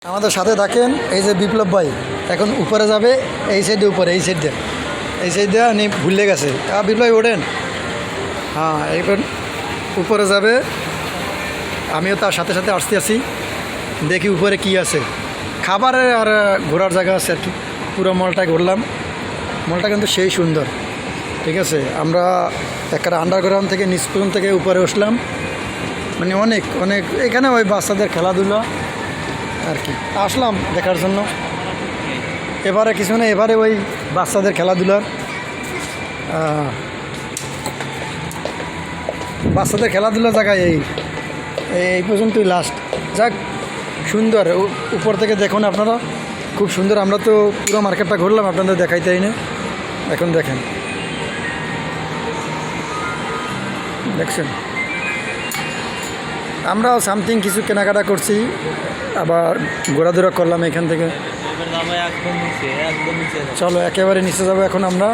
আমাদের সাথে থাকেন। এই যে বিপ্লব ভাই এখন উপরে যাবে, এই সাইডে উপরে, এই সাইড দিয়ে উনি ভুলে গেছে। বিপ্লব ভাই ওঠেন। হ্যাঁ, এইবার উপরে যাবে, আমিও তার সাথে সাথে আসতে আসি, দেখি উপরে কি আছে। খাবারের আর ঘোরার জায়গা আছে আর কি। পুরো মলটা ঘুরলাম, মলটা কিন্তু সেই সুন্দর। ঠিক আছে, আমরা একটা আন্ডারগ্রাউন্ড থেকে নিচ পর্যন্ত থেকে উপরে উঠলাম, মানে অনেক অনেক এখানে ওই বাচ্চাদের খেলাধুলা আর কি আসলাম দেখার জন্য। এবারে কিছু না, এবারে ওই বাচ্চাদের খেলাধুলার জায়গায় এই পর্যন্তই লাস্ট। যাক, সুন্দর উপর থেকে দেখুন আপনারা, খুব সুন্দর। আমরা তো পুরো মার্কেটটা ঘুরলাম, আপনাদের দেখাইতেই না। এখন দেখেন, দেখছেন, আমরাও সামথিং কিছু কেনাকাটা করছি, আবার ঘোরাধুরা করলাম এখান থেকে। চলো একেবারে নিচে যাবো এখন আমরা।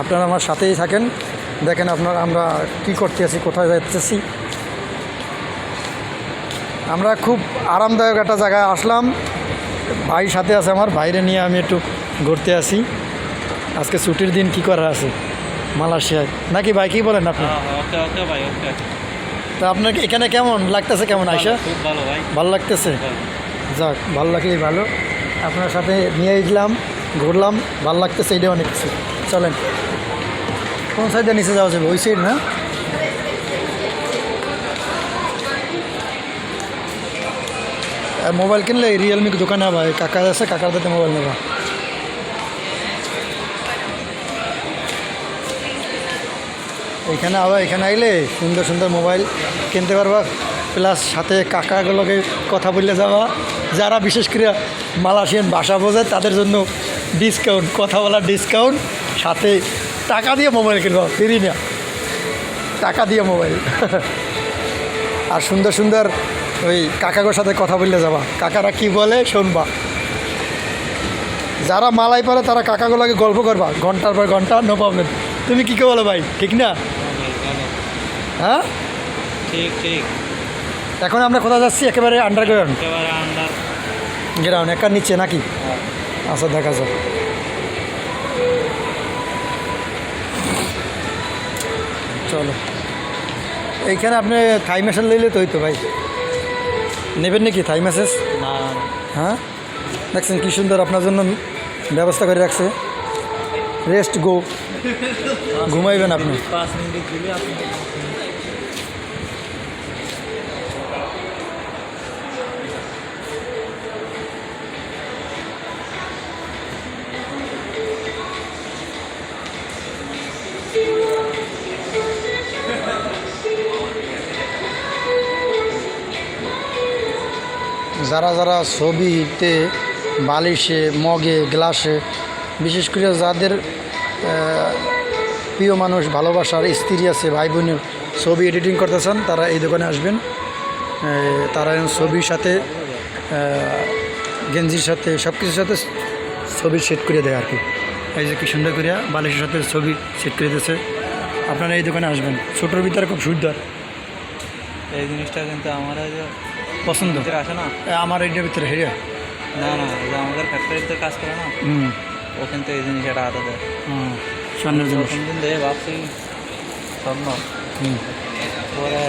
আপনারা আমার সাথেই থাকেন, দেখেন আপনারা আমরা কি করতে আছি, কোথায় যাচ্ছি। আমরা খুব আরামদায়ক একটা জায়গায় আসলাম। ভাই সাথে আছে, আমার বাইরে নিয়ে আমি একটু ঘুরতে আসি। আজকে ছুটির দিন, কি করার আছে মালয়েশিয়ায়, নাকি ভাই কি বলেন আপনি? তা আপনাকে এখানে কেমন লাগতেছে, কেমন আইসা? ভালো লাগতেছে? যাক, ভালো লাগলেই ভালো। আপনার সাথে নিয়ে গেলাম, ঘুরলাম, ভালো লাগতেছে, এটাই অনেক কিছু। চলেন, কোন সাইডে নিচে যাওয়া যাবে? ওই সাইড না? মোবাইল কিনলে রিয়েলমি দোকানে ভাই কাকা আছে, কাকার দিতে মোবাইল নেবা। এখানে আবার এখানে আইলে সুন্দর সুন্দর মোবাইল কিনতে পারবা, প্লাস সাথে কাকাগুলোকে কথা বললে যাওয়া। যারা বিশেষ করে মালয়েশিয়ান ভাষা বোঝে তাদের জন্য ডিসকাউন্ট, কথা বলার ডিসকাউন্ট, সাথে টাকা দিয়ে মোবাইল কিনবা, ফ্রি না, টাকা দিয়ে মোবাইল। আর সুন্দর সুন্দর ওই কাকাগোর সাথে কথা বললে যাবা, কাকারা কি বলে শুনবা। যারা মালাই পারে তারা কাকাগুলোকে গল্প করবা ঘন্টার পর ঘন্টা, নো প্রবলেম। তুমি কী বলো ভাই, ঠিক না? হ্যাঁ, ঠিক ঠিক। এখন আমরা কোথায় যাচ্ছি? একেবারে আন্ডারগ্রাউন্ড গ্রাউন্ড, একার নিচে নাকি? আচ্ছা, দেখা যাক। চলো, এইখানে আপনি থাই ম্যাসেজ লইলে তো হইতো ভাই, নেবেন নাকি থাই ম্যাসেজ? না। হ্যাঁ, দেখছেন কি সুন্দর আপনার জন্য ব্যবস্থা করে রাখছে। রেস্ট গো, ঘুমাইবেন আপনি। 5 মিনিট দিলে আপনি যারা যারা ছবিতে, বালিশে, মগে, গ্লাসে, বিশেষ করে যাদের প্রিয় মানুষ, ভালোবাসার স্ত্রী আছে, ভাই বোনের ছবি এডিটিং করতে চান, তারা এই দোকানে আসবেন। তারা ছবির সাথে, গেঞ্জির সাথে, সব কিছুর সাথে ছবি সেট করে দেয় আর কি। এই যে কি সুন্দর করিয়া বালিশের সাথে ছবি সেট করে দিয়েছে। আপনারা এই দোকানে আসবেন, ছোটোর ভিতরে খুব সুন্দর। এই জিনিসটা কিন্তু আমার পছন্দ আসে না, আমার এইটার ভিতরে হেরিয়া। না না, যে আমাদের ফ্যাক্টরিতে কাজ করে না, ও কিন্তু এই জিনিস একটা আদা দেয়। স্বর্ণের জন্য দিন দেয়, ভাবছি স্বর্ণ, পরে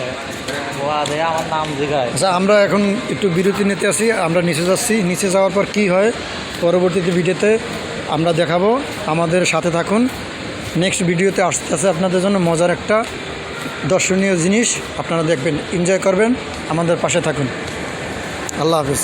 ও আদে আমার নাম জিগায়। আচ্ছা, আমরা এখন একটু বিরতি নিতে আসি, আমরা নিচে যাচ্ছি। নিচে যাওয়ার পর কি হয় পরবর্তীতে ভিডিওতে আমরা দেখাবো, আমাদের সাথে থাকুন। নেক্সট ভিডিওতে আসতে আসে আপনাদের জন্য মজার একটা দর্শনীয় জিনিস আপনারা দেখবেন, এনজয় করবেন, আমাদের পাশে থাকুন। আল্লাহ হাফিজ।